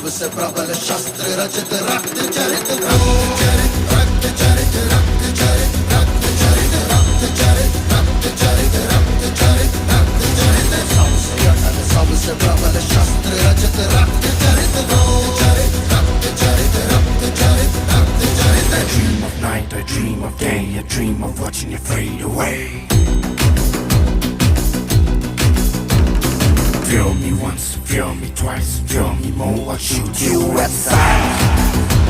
सबसे प्रबल शस्त्र रचित रक्त चरित रक्त चरित रक्त चरित रक्त चरित रक्त चरित रक्त चरित रक्त चरित रक्त चरित रक्त चरित सबसे अटल सबसे प्रबल शस्त्र रचित रक्त चरित रक्त चरित रक्त चरित रक्त चरित रक्त चरित I dream of night, I dream of day, I dream of watching you fade away. Feel me once, feel me twice, feel me more, I'll shoot you at sight.